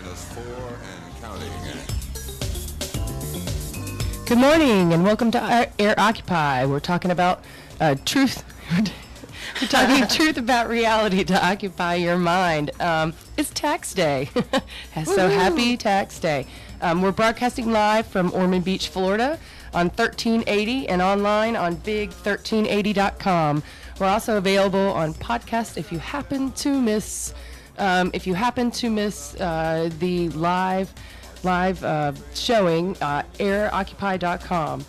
-4 and counting. Good morning and welcome to AirOccupy. We're talking about truth. We're talking truth about reality to occupy your mind. It's tax day. So happy tax day. We're broadcasting live from Ormond Beach, Florida on 1380 and online on big1380.com. We're also available on podcast if you happen to miss the live showing, AirOccupy.com.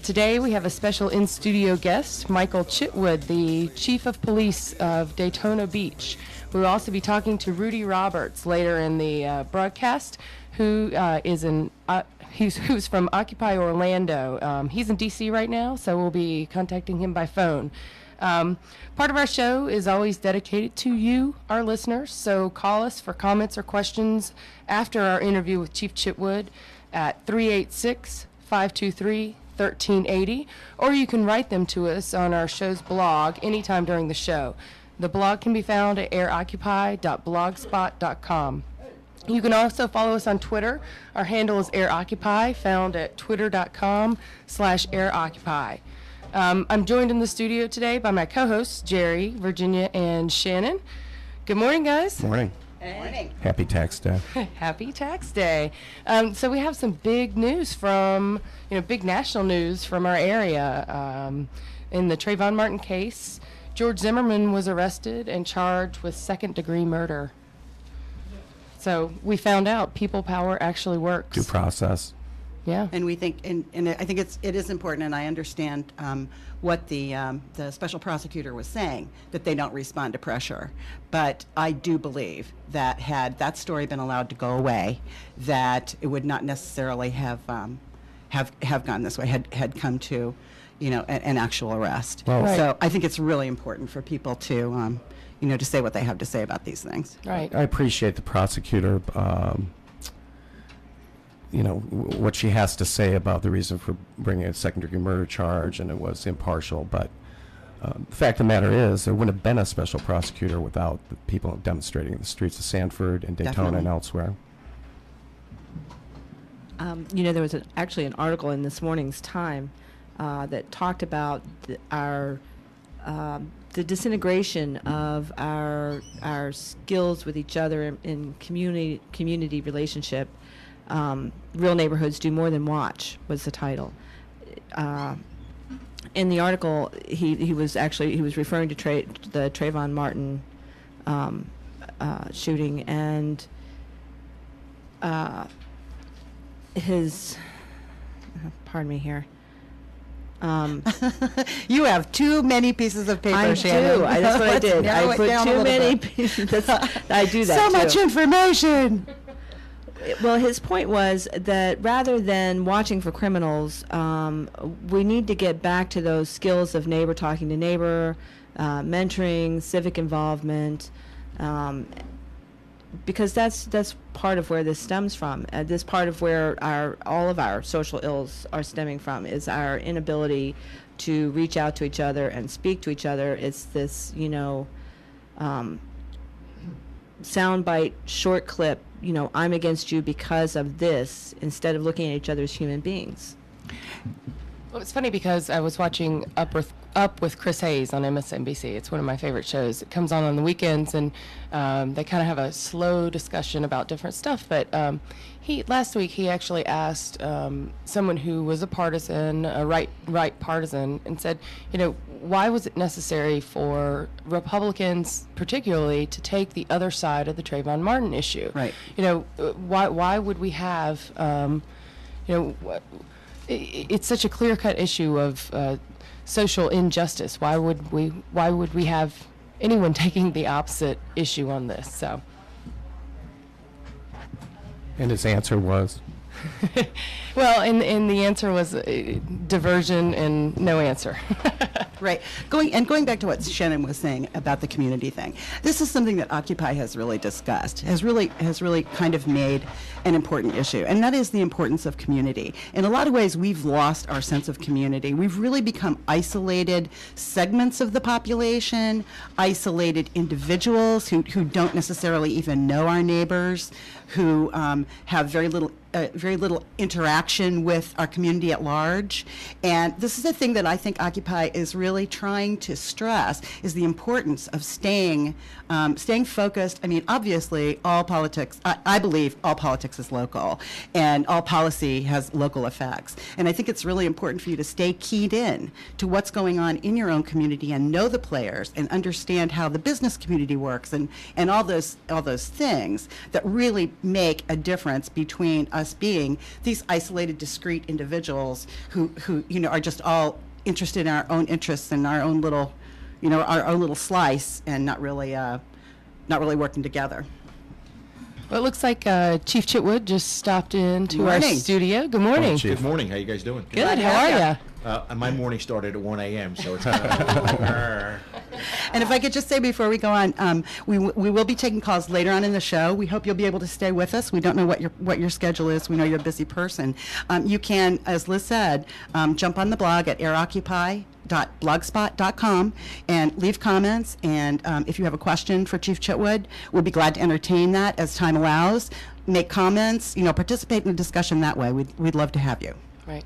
Today we have a special in-studio guest, Michael Chitwood, the Chief of Police of Daytona Beach. We'll also be talking to Rudy Roberts later in the broadcast, who's from Occupy Orlando. He's in D.C. right now, so we'll be contacting him by phone. Part of our show is always dedicated to you, our listeners, so call us for comments or questions after our interview with Chief Chitwood at 386-523-1380, or you can write them to us on our show's blog anytime during the show. The blog can be found at airoccupy.blogspot.com. You can also follow us on Twitter. Our handle is AirOccupy, found at twitter.com/AirOccupy. I'm joined in the studio today by my co-hosts, Jerry, Virginia, and Shannon. Good morning, guys. Morning. Good morning. Happy tax day. Happy tax day. So we have some big news big national news from our area. In the Trayvon Martin case, George Zimmerman was arrested and charged with second-degree murder. So we found out people power actually works. Due process. Yeah. And we think, and I think it is important, and I understand what the special prosecutor was saying, that they don't respond to pressure. But I do believe that had that story been allowed to go away, that it would not necessarily have gone this way, had come to, an actual arrest. Well, right. So I think it's really important for people to, to say what they have to say about these things. Right. I appreciate the prosecutor, what she has to say about the reason for bringing a second-degree murder charge, and it was impartial. But the fact of the matter is, there wouldn't have been a special prosecutor without the people demonstrating in the streets of Sanford and Daytona Definitely. and elsewhere. There was actually an article in this morning's Time that talked about the disintegration of our skills with each other in community relationship. Real Neighborhoods Do More Than Watch was the title. In the article, he was referring to the Trayvon Martin shooting, and pardon me here. You have too many pieces of paper, I Shannon. do. That's what I did. I put too many pieces. I do that So too. much information. Well, his point was that rather than watching for criminals, we need to get back to those skills of neighbor talking to neighbor, mentoring, civic involvement, because that's part of where this stems from. This part of where all of our social ills are stemming from is our inability to reach out to each other and speak to each other. It's this, soundbite, short clip, I'm against you because of this, instead of looking at each other as human beings. Well, it's funny because I was watching Up with Chris Hayes on MSNBC. It's one of my favorite shows. It comes on the weekends, and they kind of have a slow discussion about different stuff. But last week he actually asked someone who was a partisan, a right partisan, and said, why was it necessary for Republicans, particularly, to take the other side of the Trayvon Martin issue? Right. Why would we have, it's such a clear-cut issue of social injustice. Why would we have anyone taking the opposite issue on this? So. And his answer was? Well, and the answer was diversion and no answer. Right. Going back to what Shannon was saying about the community thing, this is something that Occupy has really discussed, has really kind of made an important issue, and that is the importance of community. In a lot of ways, we've lost our sense of community. We've really become isolated segments of the population, isolated individuals who don't necessarily even know our neighbors, who have very little interaction with our community at large. And this is the thing that I think Occupy is really trying to stress, is the importance of staying focused. I mean, obviously, all politics, I believe all politics is local, and all policy has local effects. And I think it's really important for you to stay keyed in to what's going on in your own community and know the players and understand how the business community works and all those things that really make a difference between us being these isolated, discrete individuals who are just all interested in our own interests and our own little, our own little slice, and not really working together. Well, it looks like Chief Chitwood just stopped into our Morning. studio. Good morning. Chief. Good morning. How you guys doing? Good. How are you? My morning started at 1 a.m., so it's kind of... And if I could just say before we go on, we will be taking calls later on in the show. We hope you'll be able to stay with us. We don't know what your schedule is. We know you're a busy person. You can, as Liz said, jump on the blog at AirOccupy.blogspot.com and leave comments. And if you have a question for Chief Chitwood, we'll be glad to entertain that as time allows. Make comments, participate in the discussion that way. We'd love to have you. Right.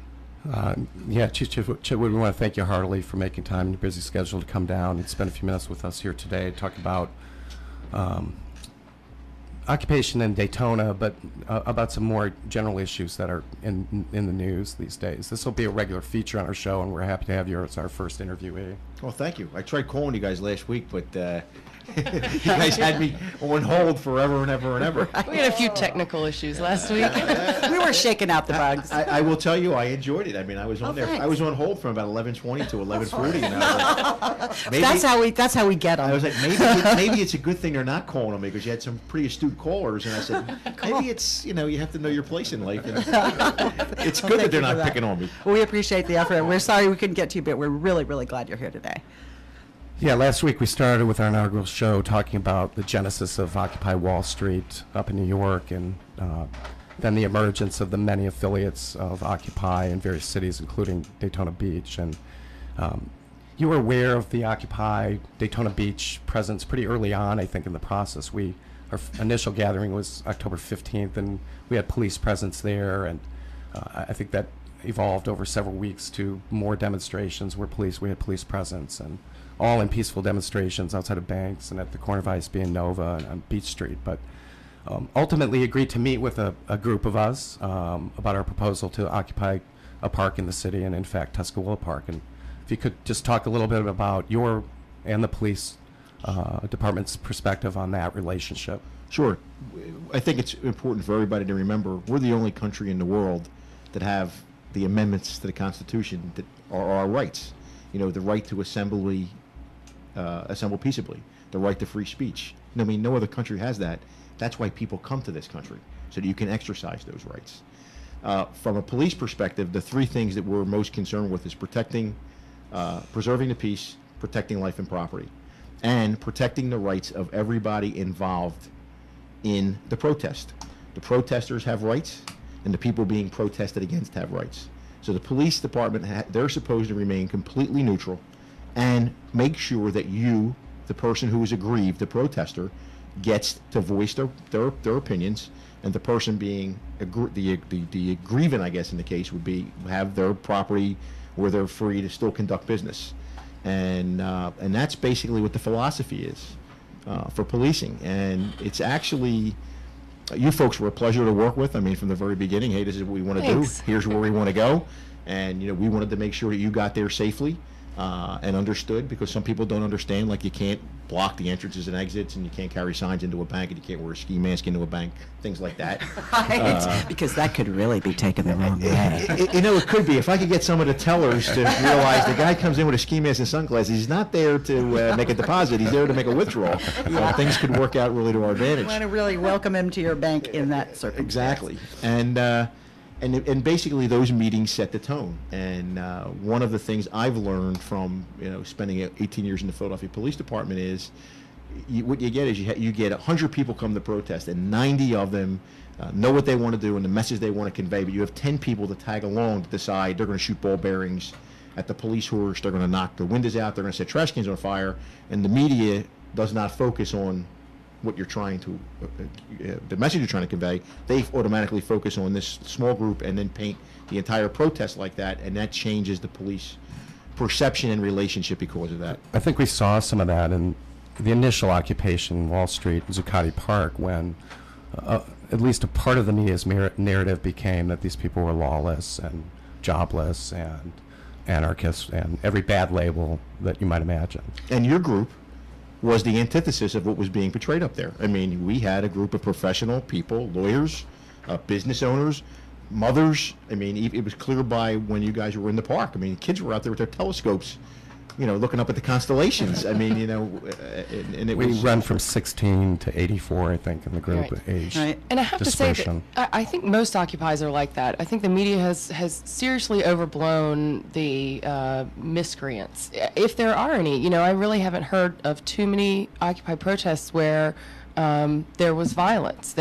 Chief Chitwood, we want to thank you heartily for making time in your busy schedule to come down and spend a few minutes with us here today to talk about occupation in Daytona, but about some more general issues that are in the news these days. This will be a regular feature on our show, and we're happy to have you as our first interviewee. Well, thank you. I tried calling you guys last week, but you guys had me on hold forever and ever and ever. We had a few technical issues last week. We were shaking out the bugs. I will tell you, I enjoyed it. I mean, I was on there. Thanks. I was on hold from about 11:20 to 11:40, and I was like, maybe, That's how we get them. I was like, maybe it's a good thing they're not calling them, because you had some pretty astute callers, and I said, maybe it's you have to know your place in life. And it's good that they're not picking on me. Well, we appreciate the effort. We're sorry we couldn't get to you, but we're really, really glad you're here today. Yeah, last week we started with our inaugural show talking about the genesis of Occupy Wall Street up in New York, and then the emergence of the many affiliates of Occupy in various cities, including Daytona Beach. And you were aware of the Occupy Daytona Beach presence pretty early on, I think, in the process. Our initial gathering was October 15th, and we had police presence there, and I think that evolved over several weeks to more demonstrations where we had police presence, and all in peaceful demonstrations outside of banks and at the corner of ISB and Nova and on Beach Street. But ultimately agreed to meet with a group of us about our proposal to occupy a park in the city, and in fact Tuscaloosa Park. And if you could just talk a little bit about your and the police department's perspective on that relationship. Sure. I think it's important for everybody to remember we're the only country in the world that have the amendments to the Constitution that are our rights. The right to assemble peaceably, the right to free speech. I mean, no other country has that. That's why people come to this country, so that you can exercise those rights. From a police perspective, the three things that we're most concerned with is preserving the peace, protecting life and property, and protecting the rights of everybody involved in the protest. The protesters have rights, and the people being protested against have rights. So the police department, they're supposed to remain completely neutral and make sure that you, the person who is aggrieved, the protester, gets to voice their opinions, and the person being the aggrievant, I guess in the case, would have their property where they're free to still conduct business. And that's basically what the philosophy is for policing. And it's actually... You folks were a pleasure to work with. I mean, from the very beginning, hey, this is what we want to do. Here's where we want to go. And, we wanted to make sure that you got there safely and understood, because some people don't understand, like you can't block the entrances and exits, and you can't carry signs into a bank, and you can't wear a ski mask into a bank, things like that. Because that could really be taken the wrong way. It could be. If I could get some of the tellers to realize the guy comes in with a ski mask and sunglasses, he's not there to make a deposit, he's there to make a withdrawal. So things could work out really to our advantage. I want to really welcome him to your bank in that circumstance. Exactly. And And basically those meetings set the tone. And one of the things I've learned from spending 18 years in the Philadelphia Police Department is what you get is you get 100 people come to protest, and 90 of them know what they want to do and the message they want to convey. But you have 10 people to tag along to decide they're going to shoot ball bearings at the police horse, they're going to knock the windows out, they're going to set trash cans on fire, and the media does not focus on what you're trying to, the message you're trying to convey. They automatically focus on this small group and then paint the entire protest like that, and that changes the police perception and relationship because of that. I think we saw some of that in the initial occupation, Wall Street, and Zuccotti Park, when at least a part of the media's narrative became that these people were lawless and jobless and anarchists and every bad label that you might imagine. And your group was the antithesis of what was being portrayed up there. I mean, we had a group of professional people, lawyers, business owners, mothers. I mean, it was clear by when you guys were in the park. I mean, kids were out there with their telescopes, looking up at the constellations. I mean, and it we was... run from 16 to 84, I think, in the group Right. age And I have to say dispersion. that I think most occupies are like that. I think the media has seriously overblown the miscreants, if there are any. I really haven't heard of too many Occupy protests where there was violence.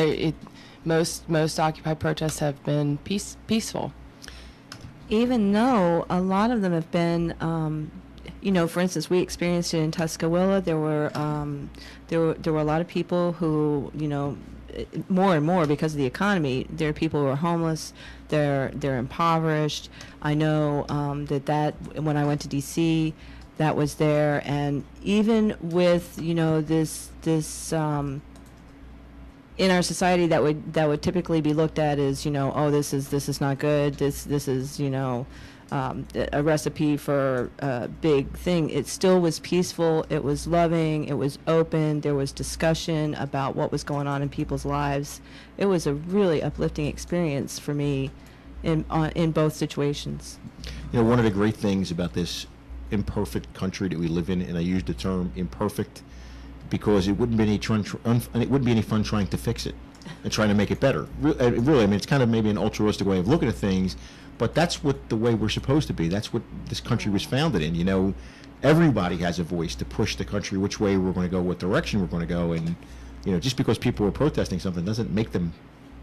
Most Occupy protests have been peaceful. Even though a lot of them have been, for instance, we experienced it in Tuscaloosa. There were a lot of people who, more and more because of the economy. There are people who are homeless. They're impoverished. I know that when I went to D.C., that was there, and even with this in our society that would typically be looked at as this is not good. This is a recipe for a big thing. It still was peaceful. It was loving. It was open. There was discussion about what was going on in people's lives. It was a really uplifting experience for me in both situations. One of the great things about this imperfect country that we live in, and I use the term imperfect because it wouldn't be any fun trying to fix it and trying to make it better. Really, I mean, it's kind of maybe an altruistic way of looking at things, but that's the way we're supposed to be. That's what this country was founded in. Everybody has a voice to push the country which way we're going to go, what direction we're going to go, and just because people are protesting something doesn't make them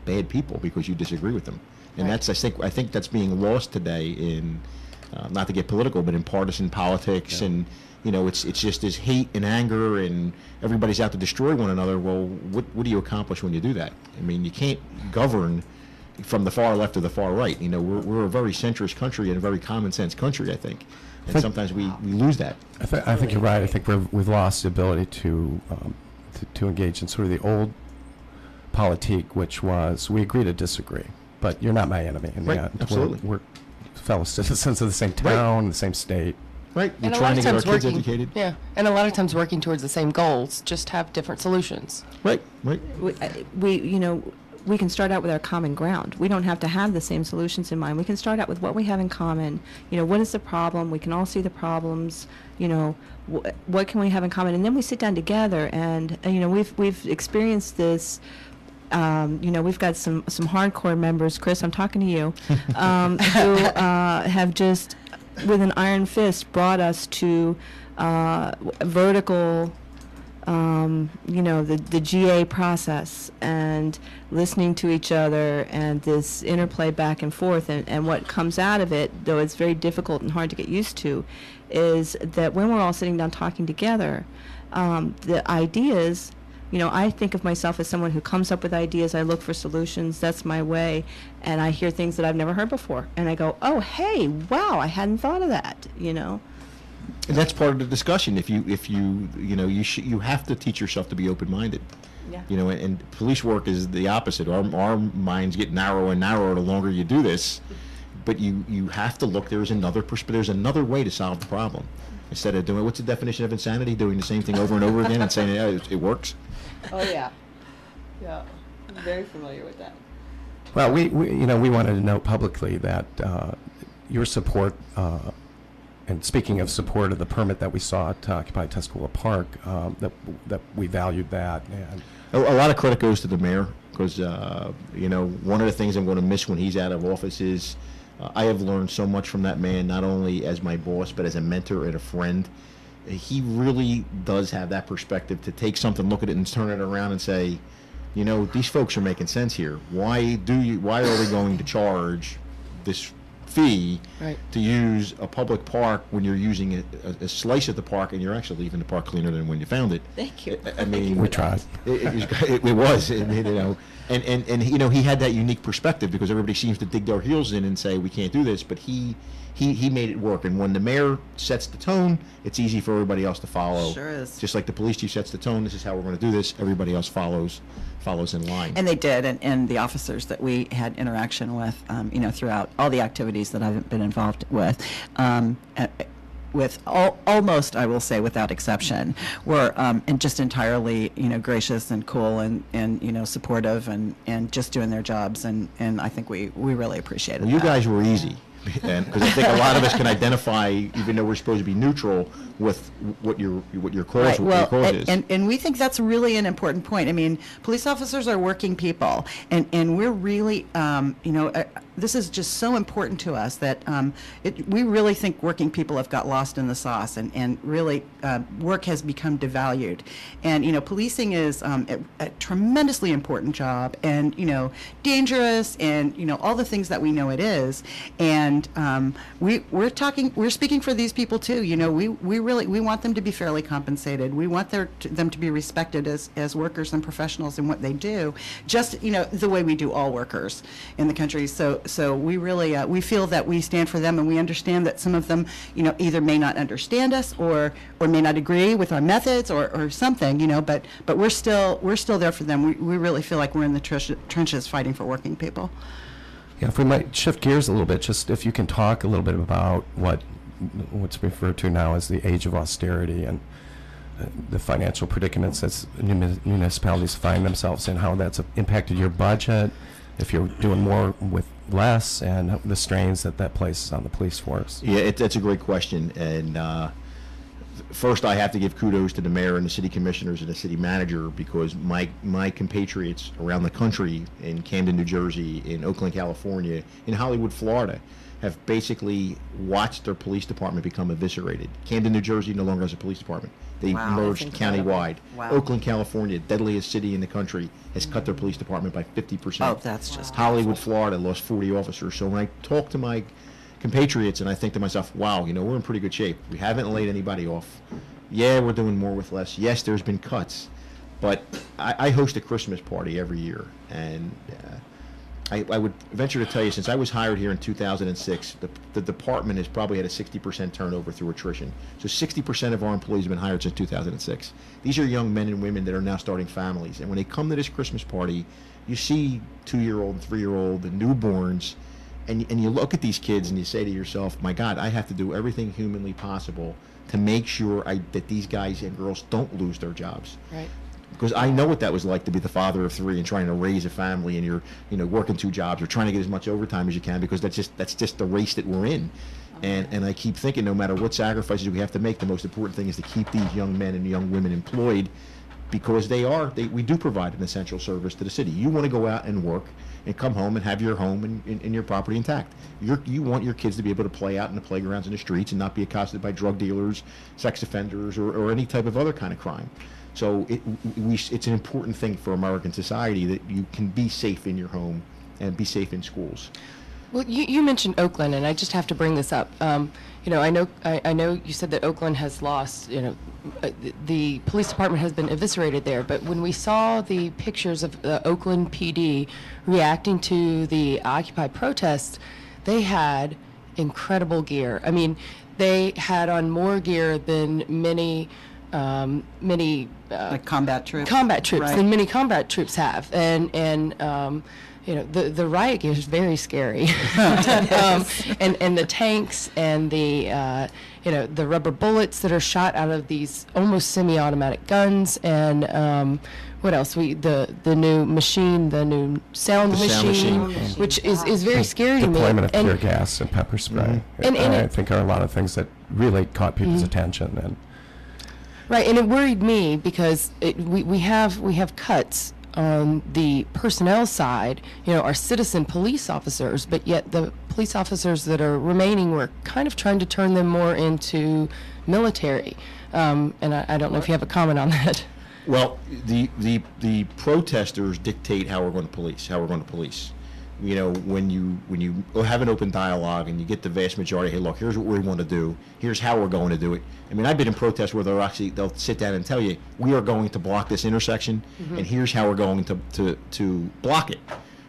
bad people because you disagree with them. And Right. I think that's being lost today in, not to get political, but in partisan politics. Yeah. And it's just this hate and anger, and everybody's out to destroy one another. Well, what do you accomplish when you do that? I mean, you can't govern from the far left to the far right. We're a very centrist country and a very common sense country, I think. And sometimes we lose that. I think you're right. I think we've lost the ability to engage in sort of the old politique, which was we agree to disagree, but you're not my enemy in the Right, end. absolutely. We're fellow citizens of the same town, the same state. Right. We're And a lot trying of to get our times kids educated. Yeah, and a lot of times working towards the same goals, just have different solutions. Right. We can start out with our common ground. We don't have to have the same solutions in mind. We can start out with what we have in common. What is the problem? We can all see the problems. What can we have in common? And then we sit down together, and we've experienced this. We've got some hardcore members. Chris, I'm talking to you, who have just, with an iron fist, brought us to vertical. The GA process and listening to each other and this interplay back and forth, and what comes out of it, though it's very difficult and hard to get used to, is that when we're all sitting down talking together, the ideas, I think of myself as someone who comes up with ideas. I look for solutions. That's my way. And I hear things that I've never heard before. And I go, oh, hey, wow, I hadn't thought of that, And that's part of the discussion. You have to teach yourself to be open-minded. Yeah. And police work is the opposite. Our minds get narrower and narrower the longer you do this. But you have to look. There's another way to solve the problem. Instead of doing, what's the definition of insanity? Doing the same thing over and over again and saying, yeah, it works. Oh, yeah. Yeah. I'm very familiar with that. Well, we wanted to note publicly that your support, and speaking of support of the permit that we saw at Occupy Tuscaloosa Park, that we valued that. And A lot of credit goes to the mayor, because one of the things I'm going to miss when he's out of office is I have learned so much from that man, not only as my boss but as a mentor and a friend. He really does have that perspective to take something, look at it, and turn it around and say, these folks are making sense here. Why are we going to charge this fee to use a public park when you're using a slice of the park and you're actually leaving the park cleaner than when you found it? Thank you. I mean, We tried. It was, and he had that unique perspective because everybody seems to dig their heels in and say we can't do this, but he made it work. And when the mayor sets the tone, it's easy for everybody else to follow. Sure is. Just like the police chief sets the tone, this is how we're going to do this. Everybody else follows in line. And they did, and the officers that we had interaction with, throughout all the activities that I've been involved with almost, I will say, without exception, were and just entirely, gracious and cool and supportive and just doing their jobs, and I think we really appreciated Well, you that. guys were easy. And because I think a lot of us can identify, even though we're supposed to be neutral, with what your cause, Right. what Well, your cause is. and we think that's really an important point. I mean, police officers are working people, and we're really, this is just so important to us that we really think working people have got lost in the sauce, and really work has become devalued. And, policing is a tremendously important job, and, dangerous, and, all the things that we know it is. And we're speaking for these people too. We want them to be fairly compensated. We want them to be respected as workers and professionals in what they do, just the way we do all workers in the country. So we really we feel that we stand for them, and we understand that some of them either may not understand us or may not agree with our methods or something, but we're still there for them. We really feel like we're in the trenches fighting for working people. Yeah, if we might shift gears a little bit, just if you can talk a little bit about what's referred to now as the age of austerity and the financial predicaments that municipalities find themselves in, how that's impacted your budget, if you're doing more with less, and the strains that places on the police force. Yeah, that's a great question. And first, I have to give kudos to the mayor and the city commissioners and the city manager, because my compatriots around the country, in Camden, New Jersey, in Oakland, California, in Hollywood, Florida, have basically watched their police department become eviscerated. Camden, New Jersey no longer has a police department. They Wow, merged that's incredible. countywide. Wow. Oakland, California, deadliest city in the country, has cut their police department by 50%. Oh, that's just Hollywood, Florida, lost 40 officers. So when I talk to my compatriots, and I think to myself, wow, we're in pretty good shape. We haven't laid anybody off. Yeah, we're doing more with less. Yes, there's been cuts. But I host a Christmas party every year, and I would venture to tell you, since I was hired here in 2006, the department has probably had a 60% turnover through attrition. So 60% of our employees have been hired since 2006. These are young men and women that are now starting families. And when they come to this Christmas party, you see 2-year-old and 3-year-old and newborns, and you look at these kids and you say to yourself, my God, I have to do everything humanly possible to make sure that these guys and girls don't lose their jobs. Right. Because I know what that was like to be the father of 3 and trying to raise a family, and you're working 2 jobs or trying to get as much overtime as you can, because that's just the race that we're in. And I keep thinking, no matter what sacrifices we have to make, the most important thing is to keep these young men and young women employed, because we do provide an essential service to the city. You want to go out and work and come home and have your home and your property intact. You want your kids to be able to play out in the playgrounds and the streets and not be accosted by drug dealers, sex offenders, or any type of other kind of crime. So it's an important thing for American society that you can be safe in your home and be safe in schools. Well, you mentioned Oakland, and I just have to bring this up. I know you said that Oakland has lost, the police department has been eviscerated there, but when we saw the pictures of the Oakland PD reacting to the Occupy protests, they had incredible gear. I mean, they had on more gear than many like combat troops. Right. Than many combat troops have, and the riot gear is very scary, and the tanks and the rubber bullets that are shot out of these almost semi-automatic guns, and what else? The new machine, the new sound machine, which is very scary to me. Deployment of tear gas and pepper spray. And I think are a lot of things that really caught people's attention. And right, and it worried me because we have cuts on the personnel side, are citizen police officers, but yet the police officers that are remaining, we're kind of trying to turn them more into military. And I don't know if you have a comment on that. Well, the protesters dictate how we're going to police. When you have an open dialogue and you get the vast majority, hey, look, here's what we want to do. Here's how we're going to do it. I mean, I've been in protests where they'll sit down and tell you, we are going to block this intersection, and here's how we're going to block it.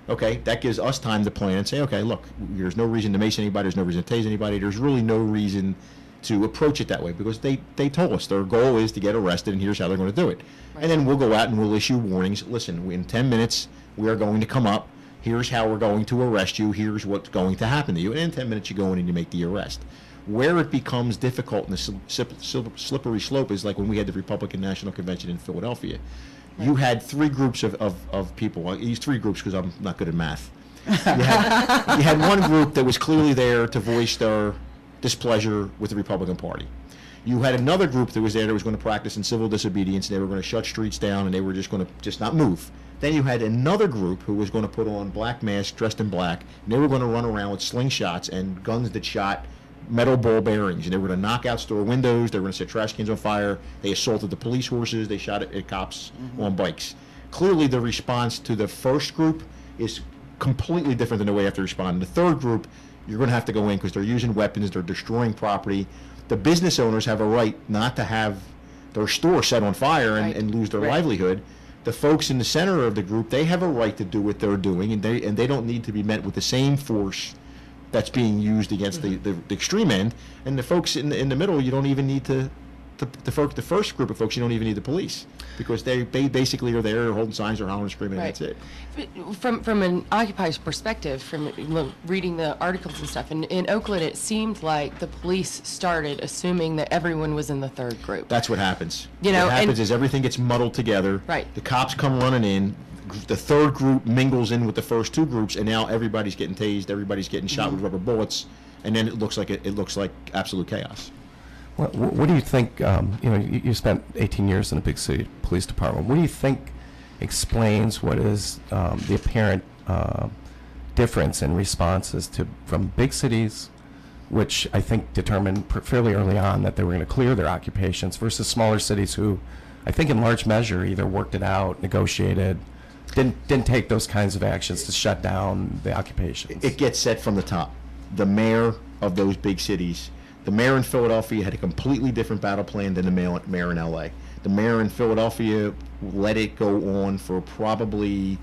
Okay, that gives us time to plan and say, okay, look, there's no reason to mace anybody. There's no reason to tase anybody. There's really no reason to approach it that way, because they told us their goal is to get arrested, and here's how they're going to do it. Right. And then we'll go out and we'll issue warnings. Listen, in 10 minutes, we are going to come up. Here's how we're going to arrest you. Here's what's going to happen to you. And in 10 minutes, you go in and you make the arrest. Where it becomes difficult in the slippery slope is like when we had the Republican National Convention in Philadelphia. Right. You had three groups of people. I use three groups because I'm not good at math. You had one group that was clearly there to voice their displeasure with the Republican Party. You had another group that was there that was going to practice in civil disobedience, and they were going to shut streets down, and they were just going to not move. Then you had another group who was going to put on black masks, dressed in black, and they were going to run around with slingshots and guns that shot metal ball bearings, and they were going to knock out store windows, they were going to set trash cans on fire, they assaulted the police horses, they shot at cops on bikes. Clearly the response to the first group is completely different than the way you have to respond. The third group, you're going to have to go in because they're using weapons, they're destroying property. The business owners have a right not to have their store set on fire and lose their livelihood. The folks in the center of the group, they have a right to do what they're doing, and they don't need to be met with the same force that's being used against the extreme end. And the folks in the middle, you don't even need the first group of folks, you don't even need the police, because they basically are there holding signs or hollering, screaming, and that's it. From an Occupy's perspective, from reading the articles and stuff, in Oakland, it seemed like the police started assuming that everyone was in the third group. That's what happens. What happens is everything gets muddled together. Right. The cops come running in. The third group mingles in with the first two groups, and now everybody's getting tased, everybody's getting shot with rubber bullets, and then it looks like absolute chaos. What do you think? You spent 18 years in a big city police department. What do you think explains what is the apparent difference in responses from big cities, which I think determined fairly early on that they were going to clear their occupations, versus smaller cities who, I think in large measure, either worked it out, negotiated, didn't take those kinds of actions to shut down the occupations? It gets set from the top. The mayor of those big cities. The mayor in Philadelphia had a completely different battle plan than the mayor in LA. The mayor in Philadelphia let it go on for probably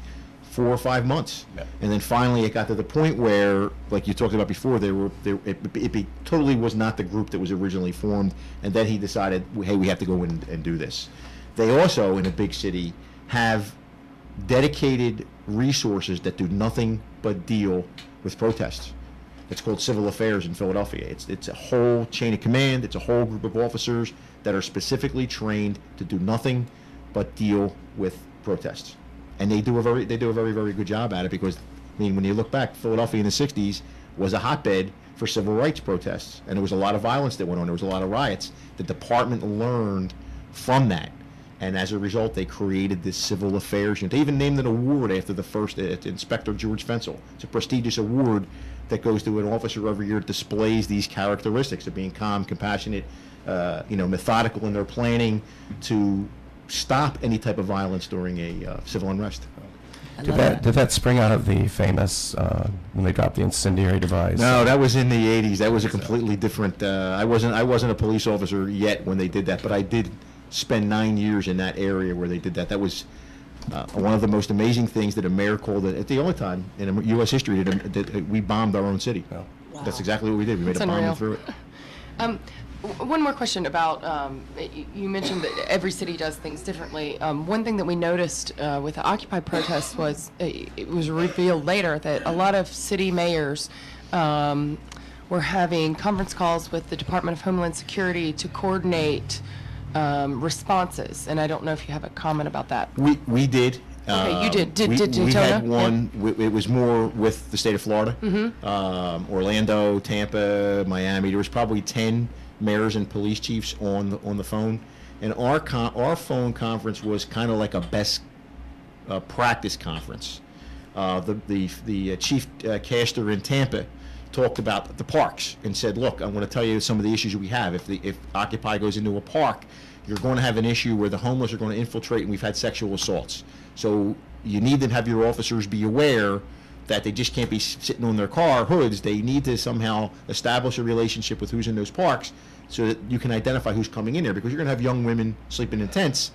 4 or 5 months. Yeah. And then finally it got to the point where, like you talked about before, it totally was not the group that was originally formed. And then he decided, hey, we have to go in and do this. They also, in a big city, have dedicated resources that do nothing but deal with protests. It's called Civil Affairs in Philadelphia. It's a whole chain of command. It's a whole group of officers that are specifically trained to do nothing but deal with protests, and they do a very very good job at it. Because I mean, when you look back, Philadelphia in the '60s was a hotbed for civil rights protests, and there was a lot of violence that went on. There was a lot of riots. The department learned from that, and as a result, they created this Civil Affairs unit. They even named an award after the first Inspector George Fensel. It's a prestigious award that goes to an officer every year that displays these characteristics of being calm, compassionate, methodical in their planning to stop any type of violence during a civil unrest. Did that spring out of the famous when they dropped the incendiary device? No, that was in the '80s. That was a completely different. I wasn't a police officer yet when they did that, but I did spend 9 years in that area where they did that. That was one of the most amazing things that a mayor called it. At the only time in U.S. history that we bombed our own city. Oh. Wow. That's exactly what we did. We made a bomb through it. One more question about, you mentioned that every city does things differently. One thing that we noticed with the Occupy protests was, it was revealed later that a lot of city mayors were having conference calls with the Department of Homeland Security to coordinate responses, and I don't know if you have a comment about that. We did. Okay, you did. Did Daytona? We had one. Yeah. It was more with the state of Florida, Orlando, Tampa, Miami. There was probably 10 mayors and police chiefs on the phone, and our phone conference was kind of like a best practice conference. The chief caster in Tampa talked about the parks and said, look, I'm going to tell you some of the issues we have. If Occupy goes into a park, you're going to have an issue where the homeless are going to infiltrate, and we've had sexual assaults. So you need to have your officers be aware that they just can't be sitting on their car hoods. They need to somehow establish a relationship with who's in those parks so that you can identify who's coming in there, because you're going to have young women sleeping in tents,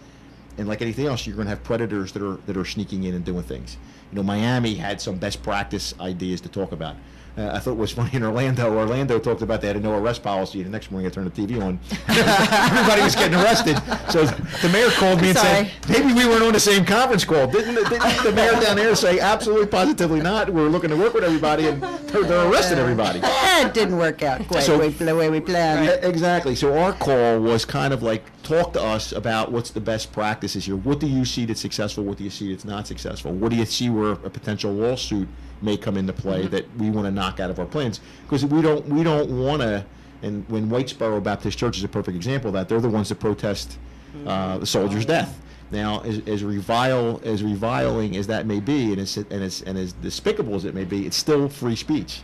and like anything else, you're going to have predators that are sneaking in and doing things. You know, Miami had some best practice ideas to talk about. I thought it was funny in Orlando. Orlando talked about they had a no arrest policy. The next morning I turned the TV on. Everybody was getting arrested. So the mayor called me and said, maybe we weren't on the same conference call. Didn't the mayor down there say, absolutely, positively not? We're looking to work with everybody, and they're arresting everybody. It didn't work out quite the way we planned. Exactly. So our call was kind of like, talk to us about what's the best practices here. What do you see that's successful? What do you see that's not successful? What do you see where a potential lawsuit may come into play that we want to knock out of our plans? Because we don't want to. And when Whitesboro Baptist Church is a perfect example of that, they're the ones that protest the soldier's death. Now, as reviling as that may be, and as despicable as it may be, it's still free speech.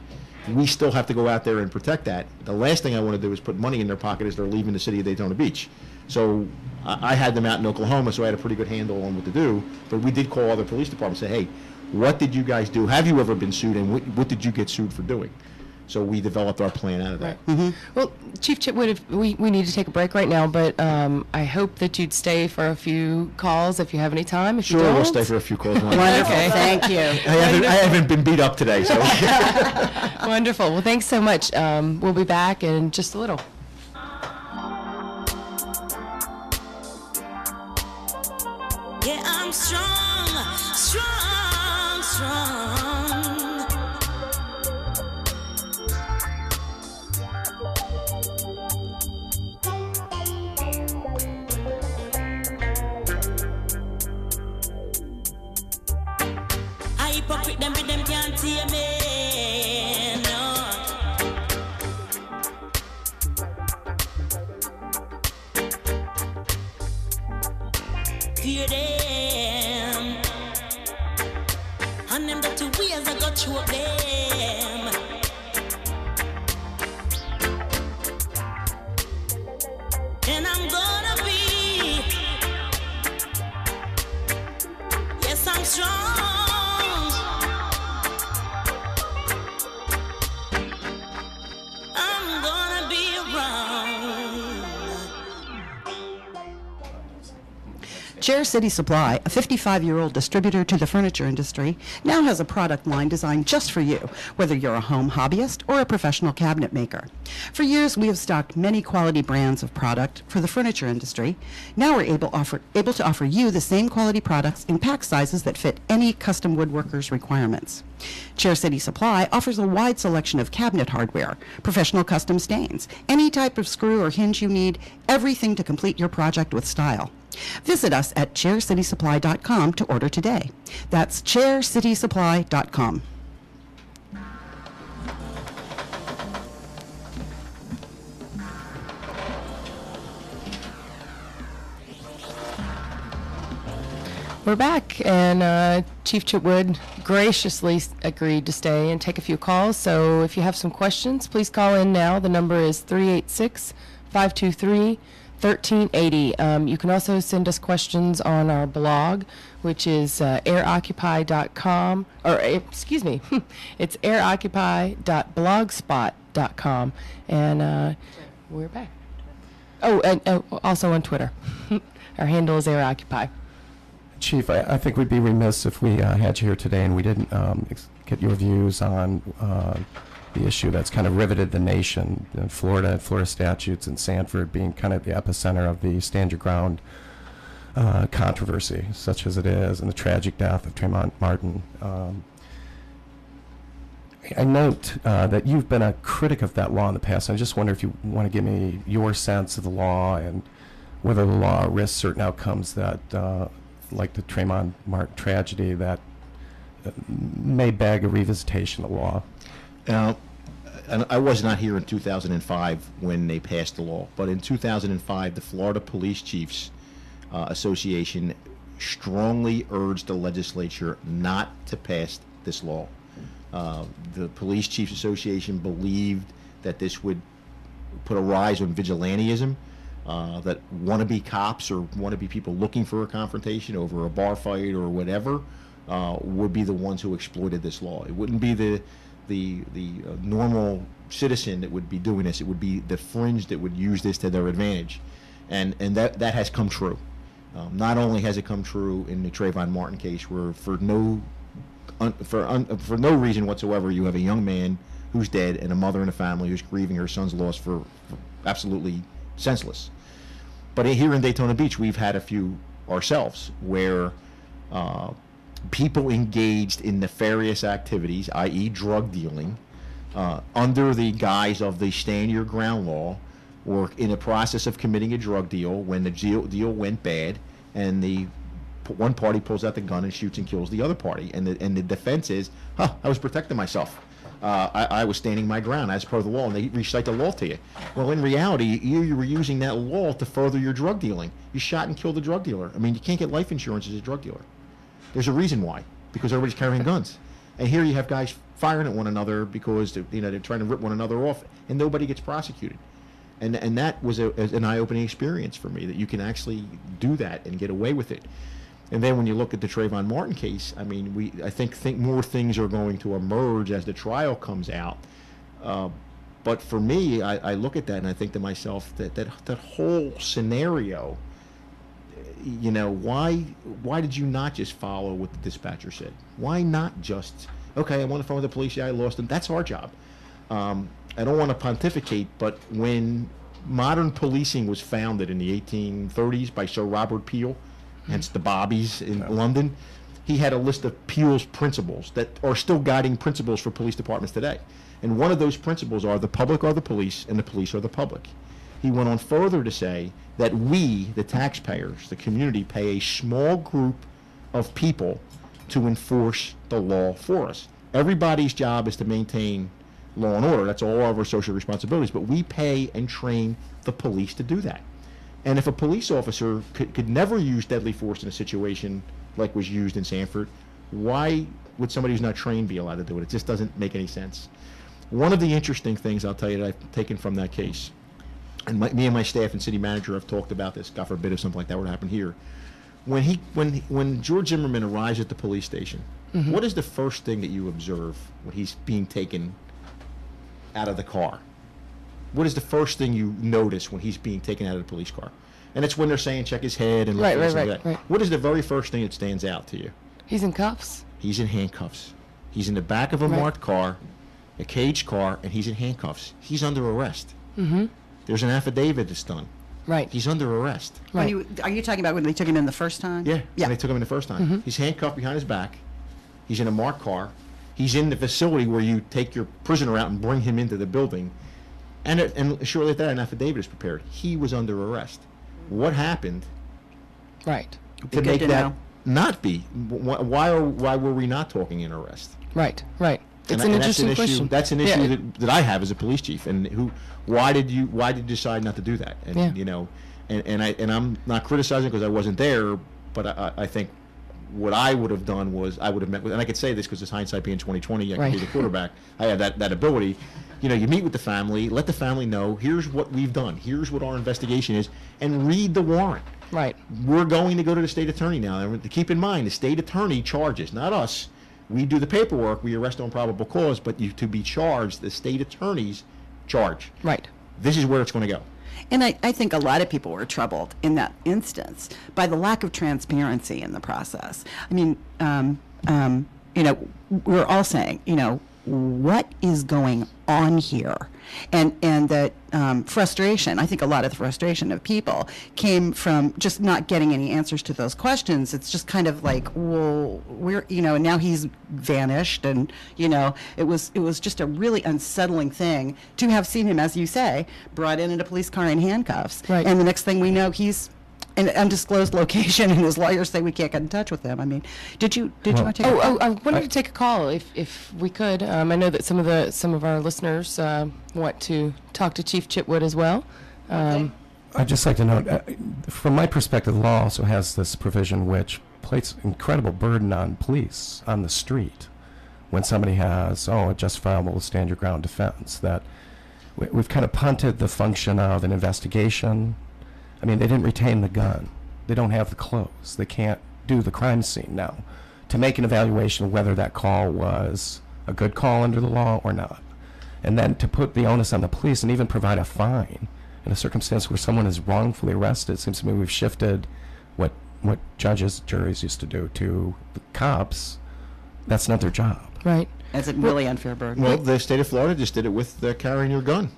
We still have to go out there and protect that. The last thing I want to do is put money in their pocket as they're leaving the city of Daytona Beach. So I had them out in Oklahoma, so I had a pretty good handle on what to do. But we did call other police departments and say, hey, what did you guys do? Have you ever been sued, and what did you get sued for doing? So we developed our plan out of that. Right. Mm-hmm. Well, Chief Chitwood, if we need to take a break right now, but I hope that you'd stay for a few calls if you have any time. If sure, you don't. We'll stay for a few calls. Wonderful. Okay. Thank you. I haven't been beat up today. So. Wonderful. Well, thanks so much. We'll be back in just a little. Yeah, I'm strong, strong, strong. I hypocrite them, but them can't see me. No. Fear them, and them the 2 ways I got choke them. And I'm gonna be, yes, I'm strong. I'm gonna be around. Chair City Supply, a 55-year-old distributor to the furniture industry, now has a product line designed just for you, whether you're a home hobbyist or a professional cabinet maker. For years, we have stocked many quality brands of product for the furniture industry. Now we're able to offer you the same quality products in pack sizes that fit any custom woodworker's requirements. Chair City Supply offers a wide selection of cabinet hardware, professional custom stains, any type of screw or hinge you need, everything to complete your project with style. Visit us at chaircitysupply.com to order today. That's chaircitysupply.com. We're back, and Chief Chitwood graciously agreed to stay and take a few calls. So if you have some questions, please call in now. The number is 386-523-1380. You can also send us questions on our blog, which is AirOccupy.com, or excuse me, it's AirOccupy.blogspot.com. And we're back. Oh, and also on Twitter. Our handle is AirOccupy. Chief, I think we'd be remiss if we had you here today and we didn't get your views on the issue that's kind of riveted the nation, Florida statutes, and Sanford being kind of the epicenter of the stand your ground controversy, such as it is, and the tragic death of Trayvon Martin. I note that you've been a critic of that law in the past. I just wonder if you want to give me your sense of the law and whether the law risks certain outcomes that like the Trayvon Martin tragedy that may beg a revisitation of the law. And I was not here in 2005 when they passed the law, but in 2005, the Florida Police Chiefs Association strongly urged the legislature not to pass this law. The Police Chiefs Association believed that this would put a rise on vigilantism, that wannabe cops or wannabe people looking for a confrontation over a bar fight or whatever would be the ones who exploited this law. It wouldn't be the normal citizen that would be doing this. It would be the fringe that would use this to their advantage, and that has come true. Not only has it come true in the Trayvon Martin case, where for no reason whatsoever you have a young man who's dead and a mother and a family who's grieving her son's loss for absolutely senseless. But here in Daytona Beach, we've had a few ourselves where people engaged in nefarious activities, i.e. drug dealing, under the guise of the stand your ground law, or in the process of committing a drug deal when the deal went bad and the one party pulls out the gun and shoots and kills the other party, and the defense is, I was protecting myself. I was standing my ground as per the law, and they recite the law to you. Well, in reality, you were using that law to further your drug dealing. You shot and killed the drug dealer. I mean, you can't get life insurance as a drug dealer. There's a reason why, because everybody's carrying guns. And here you have guys firing at one another because they're trying to rip one another off, and nobody gets prosecuted. And that was an eye-opening experience for me, that you can actually do that and get away with it. And then when you look at the Trayvon Martin case, I mean, I think more things are going to emerge as the trial comes out. But for me, I look at that and I think to myself that whole scenario, why did you not just follow what the dispatcher said? Why not just, okay, I want to phone the police, yeah, I lost them. That's our job. I don't want to pontificate, but when modern policing was founded in the 1830s by Sir Robert Peel, hence the Bobbies in London, he had a list of Peel's principles that are still guiding principles for police departments today. And one of those principles are the public are the police and the police are the public. He went on further to say that we, the taxpayers, the community, pay a small group of people to enforce the law for us. Everybody's job is to maintain law and order. That's all of our social responsibilities. But we pay and train the police to do that. And if a police officer could never use deadly force in a situation like was used in Sanford, why would somebody who's not trained be allowed to do it? It just doesn't make any sense. One of the interesting things I'll tell you that I've taken from that case, and me and my staff and city manager have talked about this, God forbid if something like that were to happen here. When George Zimmerman arrives at the police station, what is the first thing that you observe when he's being taken out of the car? What is the first thing you notice when he's being taken out of the police car? And it's when they're saying check his head and Right. What is the very first thing that stands out to you? He's in cuffs. He's in handcuffs. He's in the back of a marked car, a caged car, and he's in handcuffs. He's under arrest. There's an affidavit that's done. Right. He's under arrest. Right. Are you talking about when they took him in the first time? Yeah. When they took him in the first time. He's handcuffed behind his back. He's in a marked car. He's in the facility where you take your prisoner out and bring him into the building. And shortly after that, an affidavit is prepared. He was under arrest. What happened Right. to make that not be? Why were we not talking in arrest? Right. It's And an that's interesting question. That's an issue that I have as a police chief. And why did you decide not to do that? And and I'm not criticizing because I wasn't there, but I think what I would have done was I would have met with, and I could say this because it's hindsight being 20/20. I can be the quarterback. I have that ability. You meet with the family, let the family know, here's what we've done, here's what our investigation is, and read the warrant. Right. We're going to go to the state attorney now. And to keep in mind, the state attorney charges, not us. We do the paperwork, we arrest on probable cause, but to be charged, the state attorney's charge. Right. This is where it's going to go. And I think a lot of people were troubled in that instance by the lack of transparency in the process. I mean, we're all saying, what is going on here? And that frustration, I think a lot of the frustration of people came from just not getting any answers to those questions. It's just kind of like, well, and now he's vanished, and, it was just a really unsettling thing to have seen him, as you say, brought in a police car in handcuffs. Right. And the next thing we know, he's in an undisclosed location, and his lawyers say we can't get in touch with him. I mean, did you want to take a call? I wanted to take a call if we could. I know that some of our listeners want to talk to Chief Chitwood as well. I'd just like to note, from my perspective, the law also has this provision which places incredible burden on police on the street when somebody has, a justifiable stand your ground defense, that we've kind of punted the function of an investigation. I mean, they didn't retain the gun. They don't have the clothes. They can't do the crime scene now to make an evaluation of whether that call was a good call under the law or not. And then to put the onus on the police and even provide a fine in a circumstance where someone is wrongfully arrested. It seems to me we've shifted what judges, juries used to do to the cops. That's not their job. Right. It's a really unfair burden. Well, the state of Florida just did it with carrying your gun.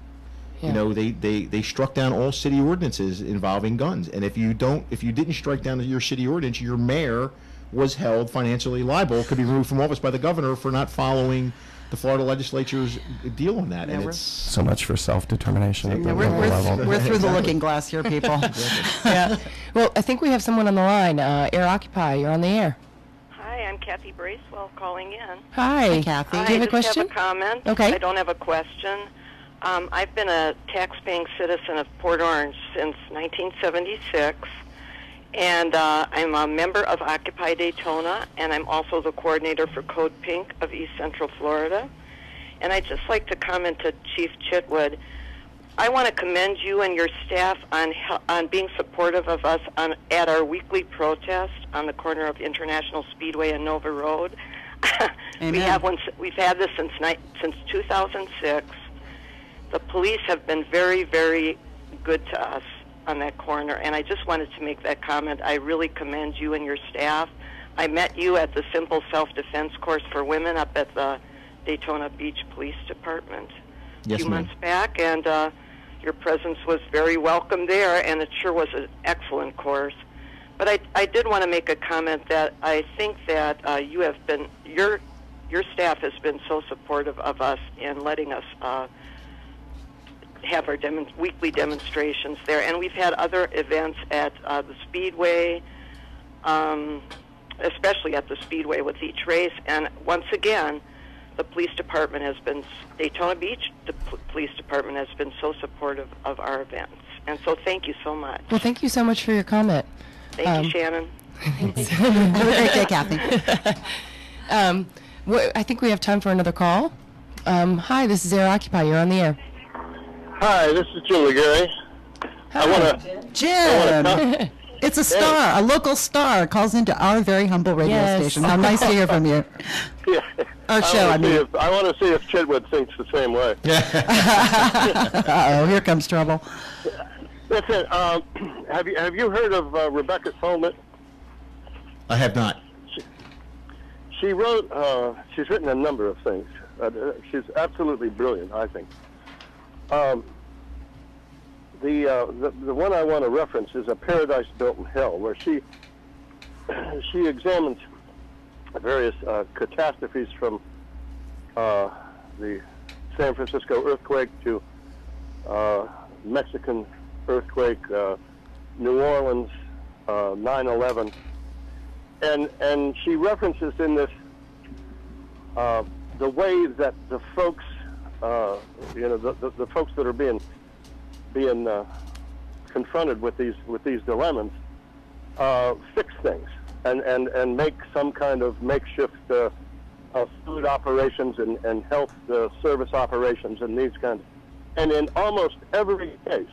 Yeah. You know, they struck down all city ordinances involving guns, and if you didn't strike down your city ordinance, your mayor was held financially liable, could be removed from office by the governor for not following the Florida legislature's deal on that. Yeah, and we're- it's So much for self-determination at the Yeah, local level. we're through the looking glass here, people. Yeah. Well, I think we have someone on the line. AirOccupy, you're on the air. Hi, I'm Kathy Bracewell calling in. Hi. Kathy. Do you have a I just question? have a comment. Okay. I don't have a question. I've been a tax-paying citizen of Port Orange since 1976, and I'm a member of Occupy Daytona, and I'm also the coordinator for Code Pink of East Central Florida. And I'd just like to comment to Chief Chitwood. I want to commend you and your staff on being supportive of us at our weekly protest on the corner of International Speedway and Nova Road. Amen. We've had this since 2006. The police have been very, very good to us on that corner, and I just wanted to make that comment. I really commend you and your staff. I met you at the Simple Self-Defense course for women up at the Daytona Beach Police Department a Yes, few ma'am. months back, and your presence was very welcome there, and it sure was an excellent course. But I did want to make a comment that I think that your staff has been so supportive of us in letting us have our weekly demonstrations there, and we've had other events at the Speedway, especially at the Speedway with each race. And once again, the police department has been, Daytona Beach, the police department has been so supportive of our events. And so thank you so much. Well, thank you so much for your comment. Thank you, Shannon. Have a great day, Kathy. I think we have time for another call. Hi, this is AirOccupy. You're on the air. Hi, this is Jim Legary. I want to. Jim, it's a star, a local star, calls into our very humble radio Yes. station. How nice to hear from you. Yeah, Our show, I mean. I want to see if Chitwood thinks the same way. Uh-oh, here comes trouble. Listen, have you heard of Rebecca Solnit? I have not. She wrote. She's written a number of things. She's absolutely brilliant, I think. The one I want to reference is A Paradise Built in Hell, where she examines various catastrophes from the San Francisco earthquake to Mexican earthquake, New Orleans, 9/11, and she references in this the way that the folks, the folks that are being confronted with these dilemmas, fix things and make some kind of makeshift food operations and health service operations and these kinds. And in almost every case,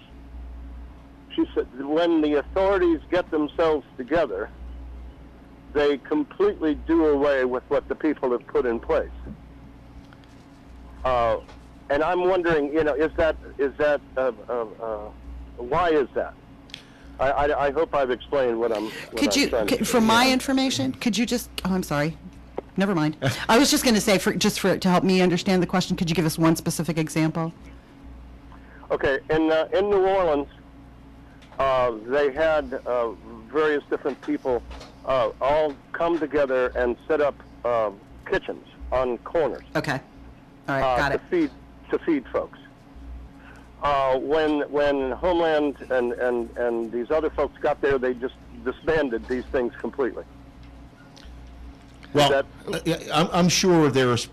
she said, when the authorities get themselves together, they completely do away with what the people have put in place. And I'm wondering, is that why is that? I hope I've explained what I'm. For my information, could you just? Oh, I'm sorry. Never mind. I was just going to say, to help me understand the question, could you give us one specific example? Okay, in New Orleans, they had various different people all come together and set up kitchens on corners. Okay. All right, got it. To feed folks. When Homeland and these other folks got there, they just disbanded these things completely. Well, I'm sure there's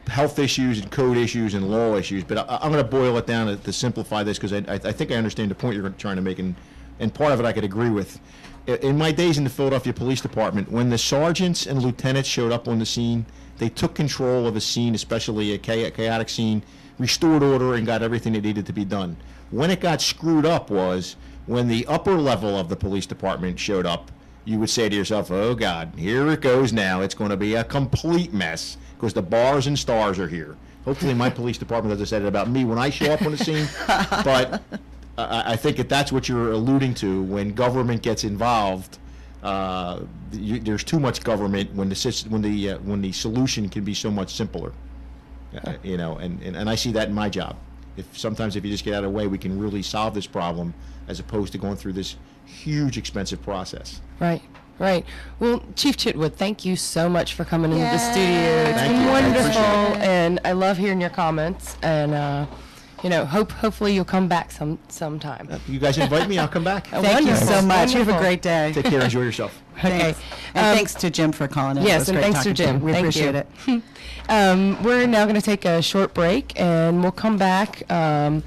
health issues and code issues and law issues, but I'm going to boil it down to simplify this because I think I understand the point you're trying to make, and part of it I could agree with. In my days in the Philadelphia Police Department, when the sergeants and lieutenants showed up on the scene, they took control of a scene, especially a chaotic scene, restored order, and got everything that needed to be done. When it got screwed up was when the upper level of the police department showed up. You would say to yourself, oh God, here it goes now. It's going to be a complete mess because the bars and stars are here. Hopefully my police department doesn't say that about me when I show up on the scene, but I think that's what you're alluding to. When government gets involved, there's too much government when the solution can be so much simpler. You know, and I see that in my job. Sometimes if you just get out of the way, we can really solve this problem as opposed to going through this huge, expensive process. Right. Right. Well, Chief Chitwood, thank you so much for coming into the studio. It's Thank been you. I appreciate wonderful, it. and I love hearing your comments. And you know, hopefully you'll come back sometime. You guys invite me, I'll come back. Thank you so much. You have a great day. Take care. Enjoy yourself. Okay. Thanks. And thanks to Jim for calling in. It Yes, was and great thanks to talking Jim. you. We Thank appreciate you. it. We're now going to take a short break, and we'll come back, and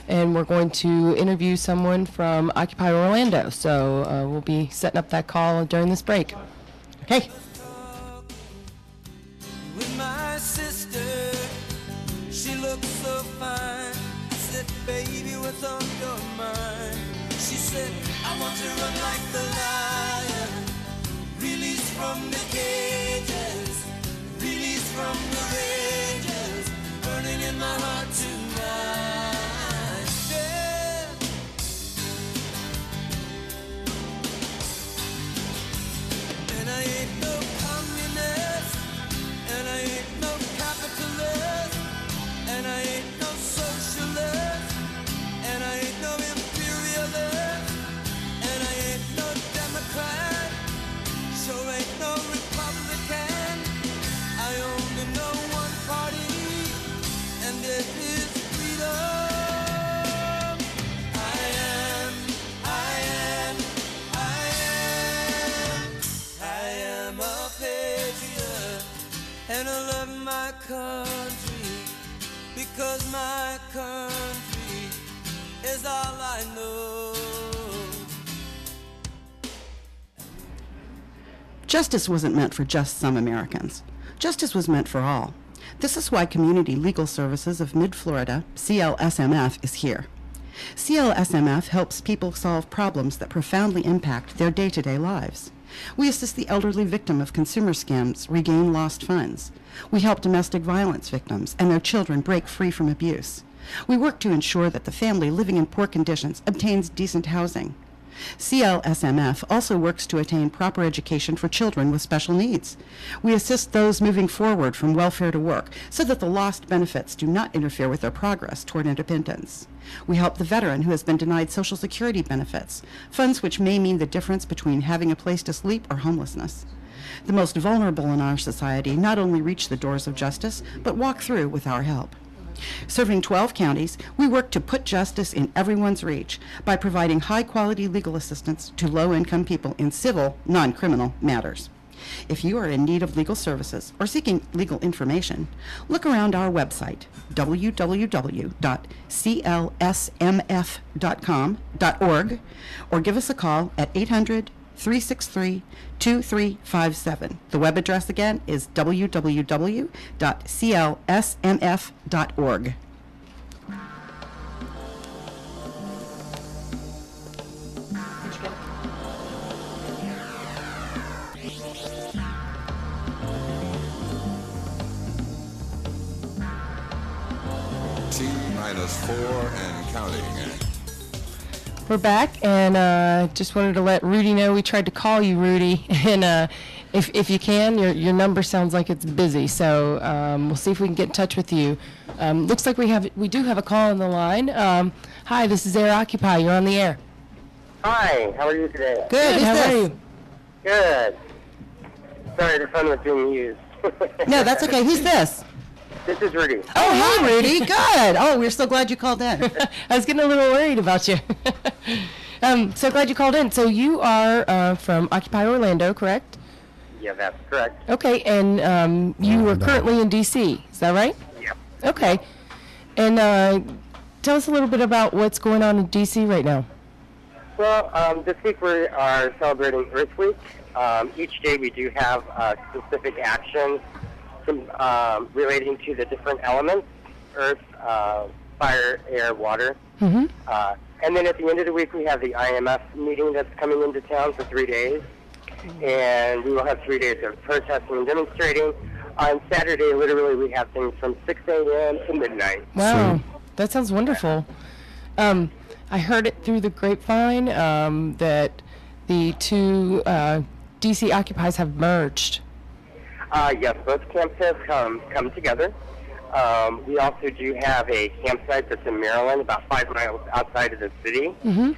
we're going to interview someone from Occupy Orlando. So we'll be setting up that call during this break. Okay. With my sister, she looks so fine. I said, baby, what's on your mind? She said, I want to run like the lion, released from the cages, released from the rages, burning in my heart tonight. Yeah. And I ain't no communist, and I ain't no capitalist, and I ain't no socialist, and I ain't no imperialist, and I ain't no Democrat, sure ain't no Republican. I only know one party, and it is freedom. I am a patriot, and I love my country, because my country is all I know. Justice wasn't meant for just some Americans. Justice was meant for all. This is why Community Legal Services of Mid-Florida, CLSMF, is here. CLSMF helps people solve problems that profoundly impact their day-to-day lives. We assist the elderly victim of consumer scams regain lost funds. We help domestic violence victims and their children break free from abuse. We work to ensure that the family living in poor conditions obtains decent housing. CLSMF also works to attain proper education for children with special needs. We assist those moving forward from welfare to work so that the lost benefits do not interfere with their progress toward independence. We help the veteran who has been denied Social Security benefits, funds which may mean the difference between having a place to sleep or homelessness. The most vulnerable in our society not only reach the doors of justice, but walk through with our help. Serving 12 counties, we work to put justice in everyone's reach by providing high-quality legal assistance to low-income people in civil, non-criminal matters. If you are in need of legal services or seeking legal information, look around our website, www.clsmf.org, or give us a call at 800-363-2357. The web address again is www.clsmf.org. T-4 and counting. We're back, and just wanted to let Rudy know we tried to call you, Rudy, and if you can, your number sounds like it's busy, so we'll see if we can get in touch with you. Looks like we do have a call on the line. Hi, this is AirOccupy. You're on the air. Hi, how are you today? Good. How Who's are this? you? Good. Sorry, the phone was being used. No, that's okay. Who's this? This is Rudy. Oh, hey, Rudy. Good. Oh, we're so glad you called in. I was getting a little worried about you. So glad you called in. So you are from Occupy Orlando, correct? Yeah, that's correct. Okay, and you are currently in D.C., is that right? Yep. Okay. And tell us a little bit about what's going on in D.C. right now. Well, this week we are celebrating Earth Week. Each day we do have specific actions relating to the different elements: earth, fire, air, water. Mm-hmm. And then at the end of the week we have the IMF meeting that's coming into town for 3 days. And we will have 3 days of protesting and demonstrating. On Saturday, literally, we have things from 6 a.m. to midnight. Wow, that sounds wonderful. I heard it through the grapevine that the two DC Occupies have merged. Yes, both camps have come together. We also do have a campsite that's in Maryland, about 5 miles outside of the city. Mm-hmm.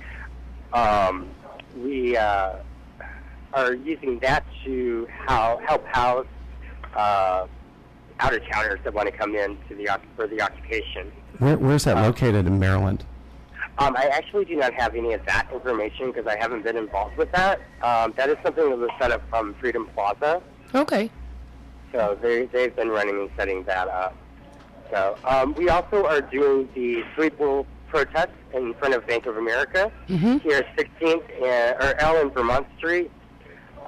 We are using that to help house out-of-towners that want to come in to for the occupation. Where's that located in Maryland? I actually do not have any of that information because I haven't been involved with that. That is something that was set up from Freedom Plaza. Okay. So they've been running and setting that up. So we also are doing the Sweeple protest in front of Bank of America here at 16th or L and Vermont Street,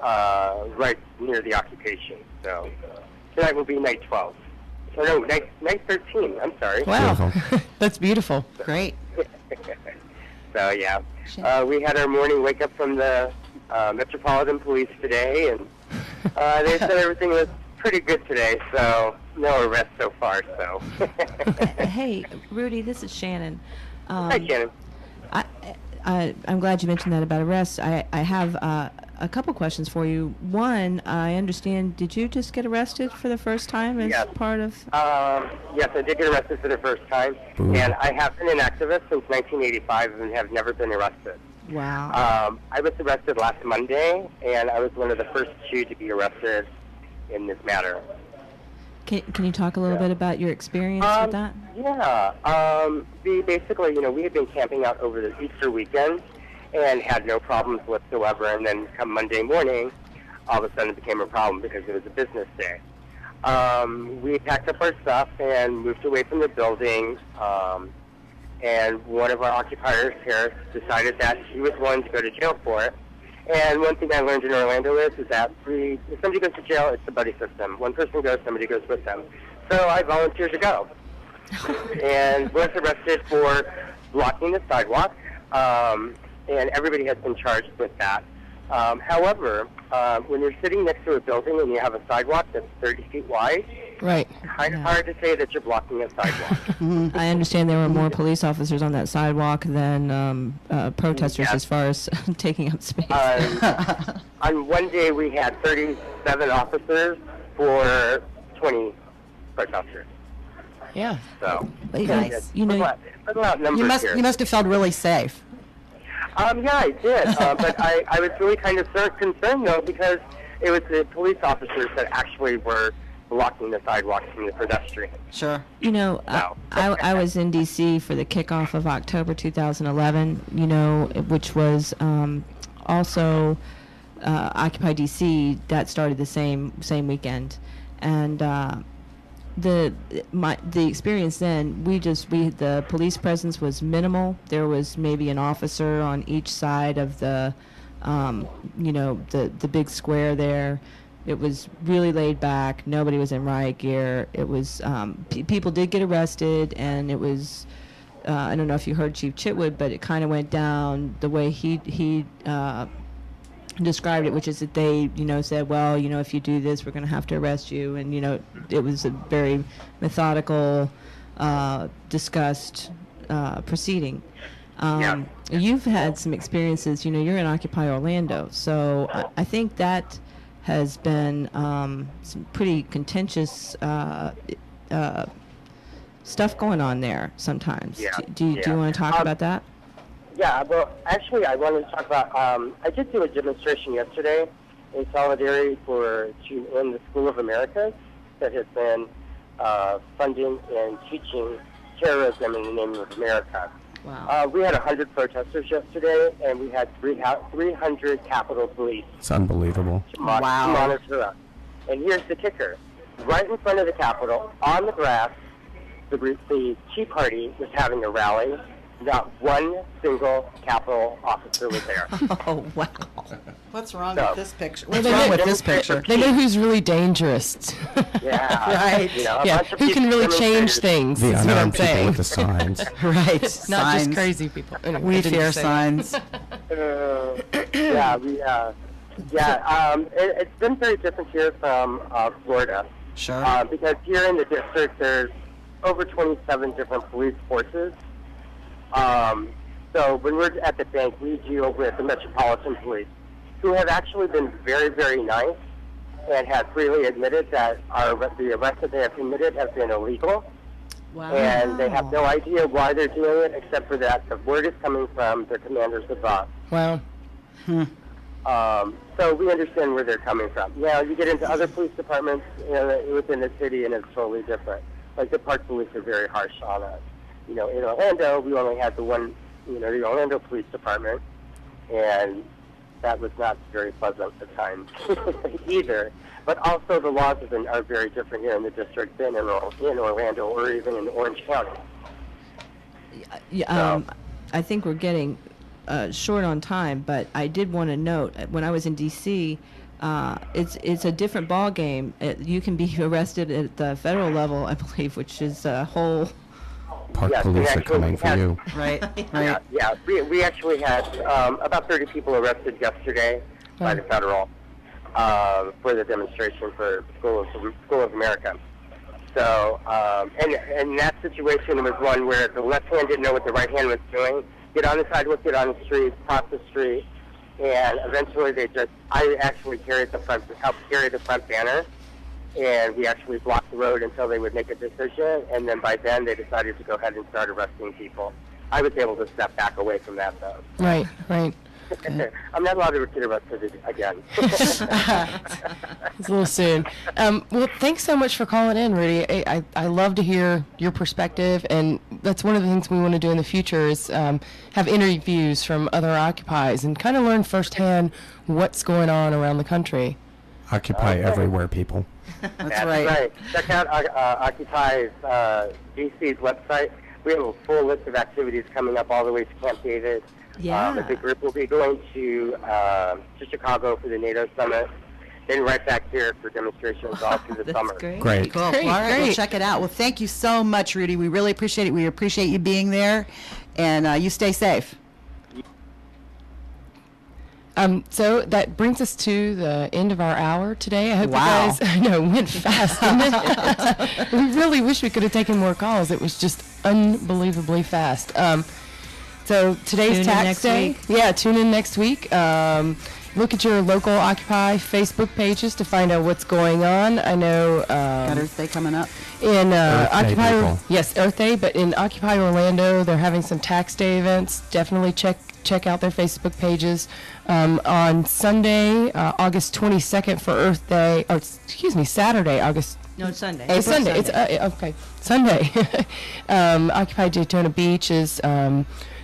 right near the occupation. So tonight will be night 12. Or no, night 13. I'm sorry. Wow, that's beautiful. Great. So yeah, we had our morning wake up from the Metropolitan Police today, and they said everything was pretty good today. So no arrests so far. So. Hey, Rudy, this is Shannon. Hi, Shannon. I'm glad you mentioned that about arrests. I have a couple questions for you. One, I understand, did you just get arrested for the first time as part of... Yes, I did get arrested for the first time. And I have been an activist since 1985 and have never been arrested. Wow. I was arrested last Monday, and I was one of the first 2 to be arrested in this matter. Can you talk a little bit about your experience with that? Yeah. We basically, we had been camping out over the Easter weekend and had no problems whatsoever. And then come Monday morning, all of a sudden it became a problem because it was a business day. We packed up our stuff and moved away from the building. And one of our occupiers here decided that he was willing to go to jail for it. And one thing I learned in Orlando is that if somebody goes to jail, it's a buddy system. One person goes, somebody goes with them. So I volunteered to go. And was arrested for blocking the sidewalk. And everybody has been charged with that. However, when you're sitting next to a building and you have a sidewalk that's 30 feet wide, right, kind of hard to say that you're blocking a sidewalk. I understand there were more police officers on that sidewalk than protesters as far as taking up space. On one day we had 37 officers for 20 protesters. Yeah. So, Nice. You know, You must have felt really safe. Yeah, I did. But I was really kind of concerned, though, because it was the police officers that actually were blocking the sidewalks from the pedestrians. Sure. You know, I was in D.C. for the kickoff of October 2011, which was also Occupy D.C. That started the same weekend. And the experience then, the police presence was minimal. There was maybe an officer on each side of the big square there. It was really laid back. Nobody was in riot gear. It was people did get arrested, and it was I don't know if you heard Chief Chitwood, but it kind of went down the way he described it, which is that they said, well, if you do this, we're going to have to arrest you, and it was a very methodical, discussed proceeding. You've had some experiences. You're in Occupy Orlando, so I think that has been some pretty contentious stuff going on there sometimes. Do you want to talk about that? Yeah, well, actually, I wanted to talk about, I did do a demonstration yesterday in solidarity to end the School of Americas that has been funding and teaching terrorism in the name of America. Wow. We had 100 protesters yesterday, and we had 300 Capitol Police It's unbelievable. to monitor us. And here's the kicker. Right in front of the Capitol, on the grass, the Tea Party was having a rally. Not one single Capitol officer was there. Oh, wow. What's wrong So- with this picture? Well, What's they wrong know- with this picture? They know who's really dangerous. Yeah. Right. You know, a Yeah, bunch of who can people really change demonstrated. things, The is what I'm unarmed people saying. with the signs. Right. Not signs. just crazy people. Anyway, We I didn't fear say that. signs. It's been very different here from Florida. Sure. Because here in the district, there's over 27 different police forces. So when we're at the bank, we deal with the Metropolitan Police, who have actually been very, very nice and have freely admitted that the arrests that they have committed have been illegal. Wow. And they have no idea why they're doing it, except for that the word is coming from their commanders above. Wow. So we understand where they're coming from. Now, you get into other police departments within the city, and it's totally different. Like the Park Police are very harsh on us. In Orlando, we only had the one, the Orlando Police Department, and that was not very pleasant at times either. But also the laws are very different here in the district than in Orlando or even in Orange County. I think we're getting short on time, but I did want to note when I was in D.C., it's a different ball game. You can be arrested at the federal level, I believe, which is a whole. Park Yes, police we are actually coming for had- you. Right. Right. Yeah. We actually had about 30 people arrested yesterday by the federal for the demonstration for School of America. So, and that situation was one where the left hand didn't know what the right hand was doing. Get on the sidewalk, get on the street, cross the street, and eventually I actually helped carry the front banner, and we actually blocked the road until they would make a decision, and then by then they decided to go ahead and start arresting people. I was able to step back away from that, though. Right, right. I'm not allowed to get arrested again. It's a little soon. Well, thanks so much for calling in, Rudy. I love to hear your perspective, and that's one of the things we want to do in the future is have interviews from other occupies and kind of learn firsthand what's going on around the country. Occupy everywhere, people. That's right. Check out Occupy's DC's website. We have a full list of activities coming up all the way to Camp David. Yeah. The group will be going to Chicago for the NATO Summit, then right back here for demonstrations all through the That's summer. great. Great. Cool. Great, Well, all right, we'll great. check it out. Well, thank you so much, Rudy. We really appreciate it. We appreciate you being there, and you stay safe. So that brings us to the end of our hour today. I hope Wow. you guys, I know, went fast. Didn't it? We really wish we could have taken more calls. It was just unbelievably fast. So today's Tune in tax next day. week. Yeah, tune in next week. Look at your local Occupy Facebook pages to find out what's going on. I know Got Earth Day coming up. in Earth Day, Occupy, people. yes, Earth Day, but in Occupy Orlando, they're having some tax day events. Definitely check out their Facebook pages. On Sunday, August 22nd for Earth Day, or excuse me, Saturday, August. No, it's Sunday. It's Sunday. It's okay. Sunday. Occupy Daytona Beach is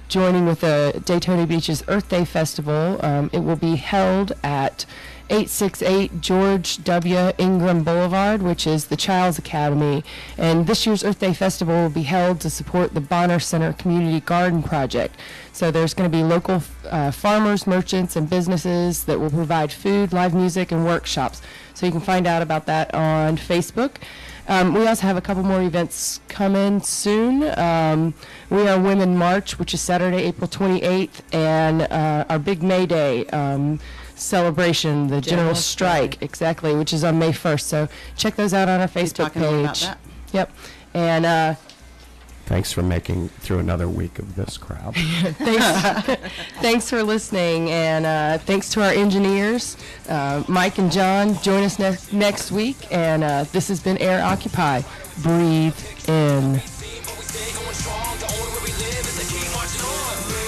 joining with the Daytona Beach's Earth Day Festival. It will be held at 868 George W. Ingram Boulevard, which is the Child's Academy. And this year's Earth Day Festival will be held to support the Bonner Center Community Garden Project. So there's going to be local farmers, merchants, and businesses that will provide food, live music, and workshops. So you can find out about that on Facebook. We also have a couple more events coming soon. We are Women March, which is Saturday, April 28th, and our big May Day celebration, the General Strike, exactly, which is on May 1st. So check those out on our Facebook talking more about page. that. Yep. And Thanks for making through another week of this crowd. thanks for listening, and thanks to our engineers, Mike and John. Join us next week, and this has been AirOccupy. Breathe in. But we stay going strong. The only way we live is to keep marching on.